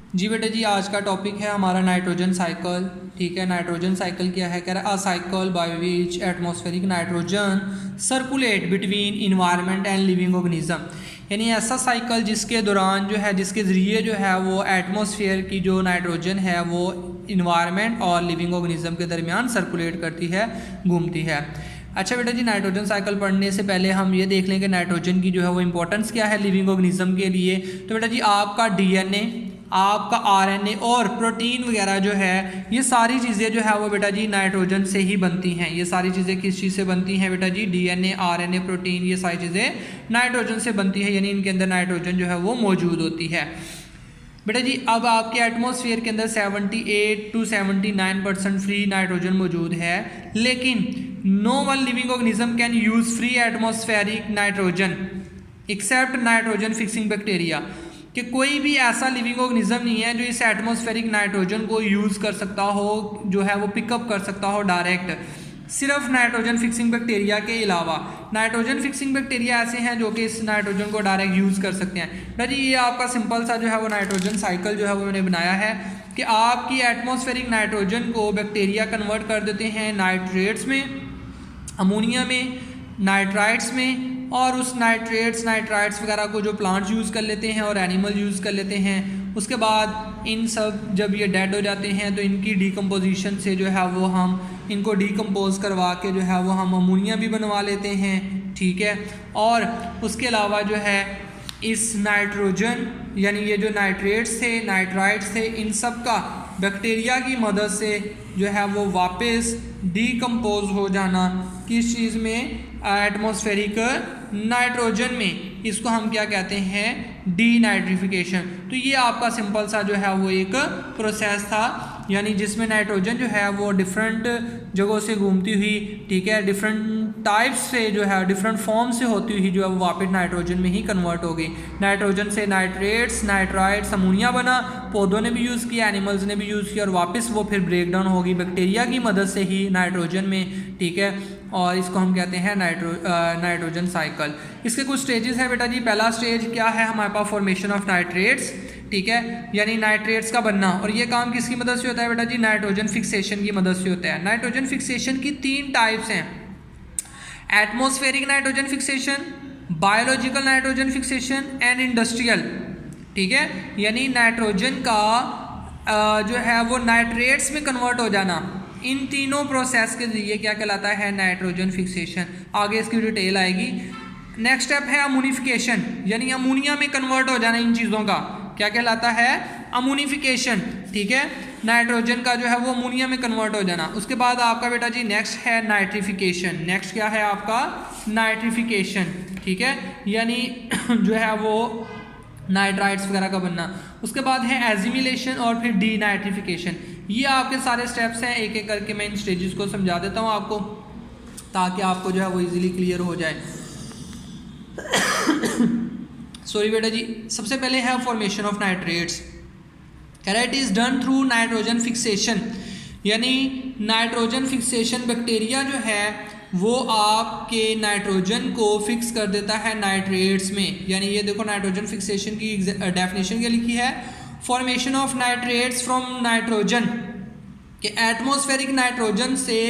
जी बेटा जी, आज का टॉपिक है हमारा नाइट्रोजन साइकिल। ठीक है, नाइट्रोजन साइकिल क्या है? कह रहा है अ cycle by which atmospheric nitrogen circulate between environment and living organism. यानी ऐसा साइकिल जिसके दौरान जो है, जिसके ज़रिए जो है वो एटमॉस्फेयर की जो नाइट्रोजन है वो इन्वायरमेंट और लिविंग ऑर्गेनिज्म के दरमियान सर्कुलेट करती है, घूमती है। अच्छा बेटा जी, नाइट्रोजन साइकिल पढ़ने से पहले हम ये देख लें कि नाइट्रोजन की जो है वो इंपॉर्टेंस क्या है लिविंग ऑर्गेनिज्म के लिए। तो बेटा जी, आपका डीएनए, आपका आरएनए और प्रोटीन वगैरह जो है, ये सारी चीज़ें जो है वो बेटा जी नाइट्रोजन से ही बनती हैं। ये सारी चीज़ें किस चीज़ से बनती हैं बेटा जी? डीएनए, आरएनए, प्रोटीन, ये सारी चीज़ें नाइट्रोजन से बनती है, यानी इनके अंदर नाइट्रोजन जो है वो मौजूद होती है। बेटा जी, अब आपके एटमॉस्फेयर के अंदर 78 to 79% फ्री नाइट्रोजन मौजूद है, लेकिन no one living organism can use free atmospheric nitrogen except nitrogen fixing bacteria. कि कोई भी ऐसा लिविंग ऑर्गेनिज्म नहीं है जो इस एटमॉस्फेरिक नाइट्रोजन को यूज़ कर सकता हो, जो है वो पिकअप कर सकता हो डायरेक्ट, सिर्फ नाइट्रोजन फिक्सिंग बैक्टीरिया के अलावा। नाइट्रोजन फिक्सिंग बैक्टीरिया ऐसे हैं जो कि इस नाइट्रोजन को डायरेक्ट यूज़ कर सकते हैं। ना जी, ये आपका सिंपल सा जो है वो नाइट्रोजन साइकिल जो है वो मैंने बनाया है कि आपकी एटमॉस्फेरिक नाइट्रोजन को बैक्टीरिया कन्वर्ट कर देते हैं नाइट्रेट्स में, अमोनिया में, नाइट्राइट्स में, और उस नाइट्राइट्स वगैरह को जो प्लांट्स यूज़ कर लेते हैं और एनिमल यूज़ कर लेते हैं। उसके बाद इन सब जब ये डेड हो जाते हैं तो इनकी डिकम्पोजिशन से जो है वो हम इनको डिकम्पोज करवा के जो है वो हम अमोनिया भी बनवा लेते हैं। ठीक है, और उसके अलावा जो है इस नाइट्रोजन, यानी ये जो नाइट्रेट्स थे, नाइट्राइट्स थे, इन सब का बैक्टीरिया की मदद से जो है वो वापस डिकम्पोज हो जाना किस चीज़ में? एटमॉस्फेरिक नाइट्रोजन में। इसको हम क्या कहते हैं? डीनाइट्रिफिकेशन। तो ये आपका सिंपल सा जो है वो एक प्रोसेस था, यानी जिसमें नाइट्रोजन जो है वो डिफरेंट जगहों से घूमती हुई, ठीक है, डिफरेंट टाइप्स से जो है डिफरेंट फॉर्म से होती हुई जो है वो वापस नाइट्रोजन में ही कन्वर्ट हो गई। नाइट्रोजन से नाइट्रेट्स, नाइट्राइट्स, अमोनिया बना, पौधों ने भी यूज़ किया, एनिमल्स ने भी यूज़ किया, और वापस वो फिर ब्रेक डाउन होगी बैक्टीरिया की मदद से ही नाइट्रोजन में। ठीक है, और इसको हम कहते हैं नाइट्रोजन साइकिल। इसके कुछ स्टेजेस हैं बेटा जी। पहला स्टेज क्या है हमारे पास? Formation of nitrates. ठीक है, यानी नाइट्रेट्स का बनना, और ये काम किसकी मदद से होता है बेटा जी? नाइट्रोजन फिक्सेशन की मदद से होता है। नाइट्रोजन फिक्सेशन की 3 टाइप्स हैं: atmospheric nitrogen fixation, biological nitrogen fixation and industrial. ठीक है, यानी नाइट्रोजन का जो है वो नाइट्रेट्स में कन्वर्ट हो जाना, इन तीनों प्रोसेस के जरिए क्या कहलाता है? Nitrogen fixation. आगे इसकी डिटेल आएगी। नेक्स्ट स्टेप है अमोनिफिकेशन, यानी अमोनिया में कन्वर्ट हो जाना इन चीज़ों का क्या कहलाता है? अमोनिफिकेशन। ठीक है, नाइट्रोजन का जो है वो अमोनिया में कन्वर्ट हो जाना। उसके बाद आपका बेटा जी नेक्स्ट है नाइट्रिफिकेशन। नेक्स्ट क्या है आपका? नाइट्रिफिकेशन। ठीक है, यानी जो है वो नाइट्राइट्स वगैरह का बनना। उसके बाद है एजिमिलेशन और फिर डीनाइट्रिफिकेशन। ये आपके सारे स्टेप्स हैं, एक एक करके मैं इन स्टेजेस को समझा देता हूँ आपको, ताकि आपको जो है वो इजीली क्लियर हो जाए। सॉरी बेटा जी, सबसे पहले है formation of nitrates. It is done through nitrogen fixation, यानी नाइट्रोजन फिक्सेशन बैक्टीरिया जो है वो आपके नाइट्रोजन को फिक्स कर देता है नाइट्रेट्स में। यानी ये देखो नाइट्रोजन फिक्सेशन की डेफिनेशन क्या लिखी है? Formation of nitrates from nitrogen, कि एटमॉस्फेरिक नाइट्रोजन से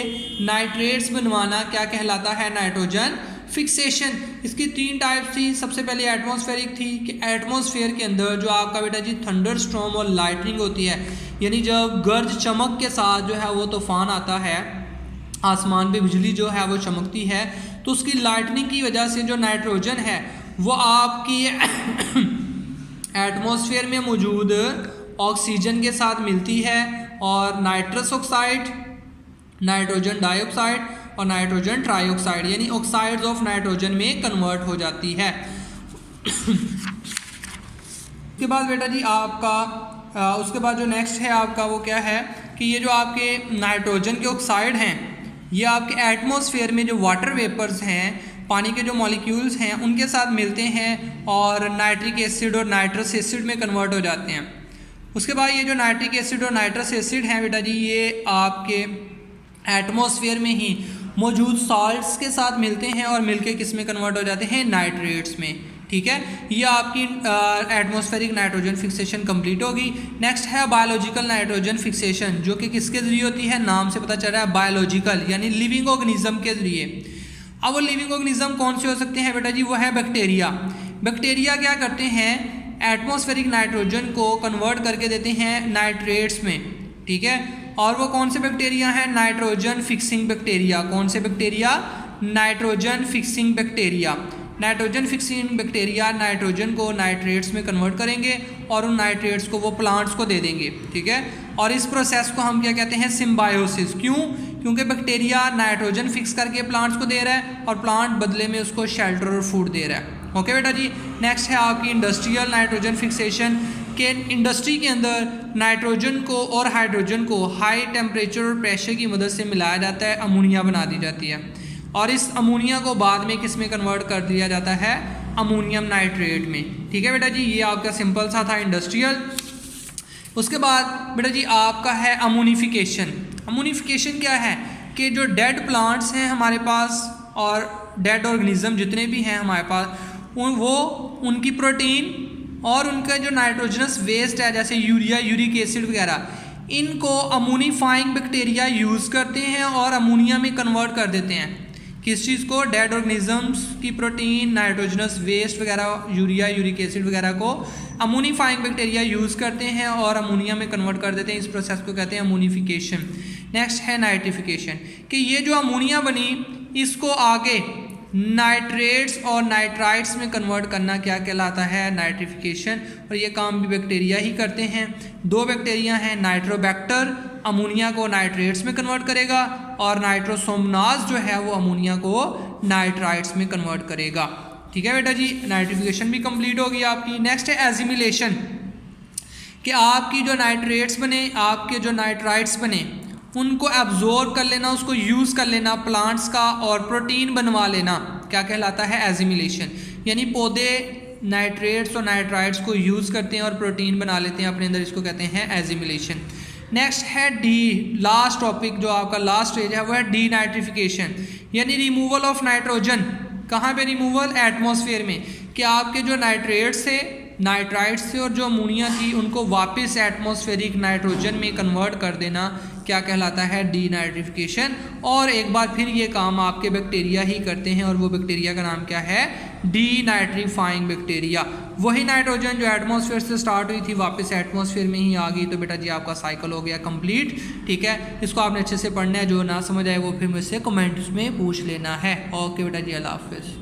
नाइट्रेट्स बनवाना क्या कहलाता है? Nitrogen fixation. इसकी 3 टाइप्स थी। सबसे पहले एटमॉस्फेरिक थी, कि एटमॉस्फेयर के अंदर जो आपका बेटा जी थंडर स्टॉर्म और लाइटनिंग होती है, यानी जब गर्ज चमक के साथ जो है वो तूफान आता है, आसमान पे बिजली जो है वो चमकती है, तो उसकी लाइटनिंग की वजह से जो नाइट्रोजन है वो आपकी एटमॉस्फेयर में मौजूद ऑक्सीजन के साथ मिलती है, और नाइट्रस ऑक्साइड, नाइट्रोजन डाइऑक्साइड और नाइट्रोजन ट्राइऑक्साइड, यानी ऑक्साइड्स ऑफ नाइट्रोजन में कन्वर्ट हो जाती है। उसके बाद बेटा जी आपका उसके बाद जो नेक्स्ट है आपका वो क्या है कि ये जो आपके नाइट्रोजन के ऑक्साइड हैं, ये आपके एटमॉस्फेयर में जो वाटर वेपर्स हैं, पानी के जो मॉलिक्यूल्स हैं, उनके साथ मिलते हैं और नाइट्रिक एसिड और नाइट्रस एसिड में कन्वर्ट हो जाते हैं। उसके बाद ये जो नाइट्रिक एसिड और नाइट्रस एसिड हैं बेटा जी, ये आपके एटमॉस्फेयर में ही मौजूद सॉल्ट्स के साथ मिलते हैं और मिलके किस में कन्वर्ट हो जाते हैं? नाइट्रेट्स में। ठीक है, ये आपकी एटमॉस्फेरिक नाइट्रोजन फिक्सेशन कंप्लीट होगी। नेक्स्ट है बायोलॉजिकल नाइट्रोजन फिक्सेशन, जो कि किसके जरिए होती है, नाम से पता चल रहा है बायोलॉजिकल, यानी लिविंग ऑर्गेनिज्म के जरिए। अब वो लिविंग ऑर्गेनिज्म कौन से हो सकते हैं बेटा जी, वो है बैक्टीरिया। बैक्टीरिया क्या करते हैं, एटमॉस्फेरिक नाइट्रोजन को कन्वर्ट करके देते हैं नाइट्रेट्स में, ठीक है। और वो कौन से बैक्टीरिया हैं, नाइट्रोजन फिक्सिंग बैक्टीरिया। कौन से bacteria, nitrogen fixing bacteria. Nitrogen fixing bacteria nitrogen को नाइट्रेट्स में कन्वर्ट करेंगे और उन नाइट्रेट्स को वो प्लांट्स को दे देंगे, ठीक है। और इस प्रोसेस को हम क्या कहते हैं, सिम्बायोसिस। क्यों, क्योंकि बैक्टीरिया नाइट्रोजन फिक्स करके प्लांट्स को दे रहा है और प्लांट बदले में उसको शेल्टर और फूड दे रहा है। ओके बेटा जी। नेक्स्ट है आपकी इंडस्ट्रियल नाइट्रोजन फिक्सेशन, के इंडस्ट्री के अंदर नाइट्रोजन को और हाइड्रोजन को हाई टेम्परेचर और प्रेशर की मदद से मिलाया जाता है, अमोनिया बना दी जाती है और इस अमोनिया को बाद में किस में कन्वर्ट कर दिया जाता है, अमोनियम नाइट्रेट में, ठीक है बेटा जी। ये आपका सिंपल सा था इंडस्ट्रियल। उसके बाद बेटा जी आपका है अमोनिफिकेशन। अमोनिफिकेशन क्या है कि जो डेड प्लांट्स हैं हमारे पास और डेड ऑर्गेनिज्म जितने भी हैं हमारे पास, वो उनकी प्रोटीन और उनका जो नाइट्रोजनस वेस्ट है जैसे यूरिया, यूरिक एसिड वगैरह, इनको अमोनीफाइंग बैक्टीरिया यूज़ करते हैं और अमोनिया में कन्वर्ट कर देते हैं। किस चीज़ को, डेड ऑर्गेनिजम्स की प्रोटीन, नाइट्रोजनस वेस्ट वगैरह, यूरिया, यूरिक एसिड वगैरह को अमोनीफाइंग बैक्टीरिया यूज़ करते हैं और अमोनिया में कन्वर्ट कर देते हैं। इस प्रोसेस को कहते हैं अमोनिफिकेशन। नेक्स्ट है नाइट्रिफिकेशन, कि ये जो अमोनिया बनी इसको आगे नाइट्रेट्स और नाइट्राइट्स में कन्वर्ट करना क्या कहलाता है, नाइट्रिफिकेशन। और ये काम भी बैक्टीरिया ही करते हैं। दो बैक्टीरिया हैं, नाइट्रोबैक्टर अमोनिया को नाइट्रेट्स में कन्वर्ट करेगा और नाइट्रोसोमनाज जो है वो अमोनिया को नाइट्राइट्स में कन्वर्ट करेगा, ठीक है बेटा जी। नाइट्रिफिकेशन भी कंप्लीट होगी आपकी। नेक्स्ट है एजिमिलेशन, कि आपकी जो नाइट्रेट्स बने, आपके जो नाइट्राइट्स बने, उनको एब्जॉर्ब कर लेना, उसको यूज़ कर लेना प्लांट्स का और प्रोटीन बनवा लेना, क्या कहलाता है, एजिमिलेशन। यानी पौधे नाइट्रेट्स और नाइट्राइट्स को यूज़ करते हैं और प्रोटीन बना लेते हैं अपने अंदर, इसको कहते हैं एजिमिलेशन। नेक्स्ट है डी, लास्ट टॉपिक जो आपका लास्ट स्टेज है वो है डी नाइट्रिफिकेशन, यानी रिमूवल ऑफ नाइट्रोजन। कहाँ पे रिमूवल, एटमॉस्फेयर में, कि आपके जो नाइट्रेट्स थे, नाइट्राइट्स थे और जो अमोनिया थी उनको वापस एटमॉस्फेरिक नाइट्रोजन में कन्वर्ट कर देना, क्या कहलाता है, डी नाइट्रिफिकेशन। और एक बार फिर ये काम आपके बैक्टीरिया ही करते हैं और वो बैक्टीरिया का नाम क्या है, डी नाइट्रीफाइंग बैक्टीरिया। वही नाइट्रोजन जो एटमॉस्फेयर से स्टार्ट हुई थी वापस एटमॉस्फेयर में ही आ गई, तो बेटा जी आपका साइकिल हो गया कंप्लीट, ठीक है। इसको आपने अच्छे से पढ़ना है, जो ना समझ आए वो फिर मुझसे कमेंट्स में पूछ लेना है। ओके बेटा जी, अल्लाह हाफिज़।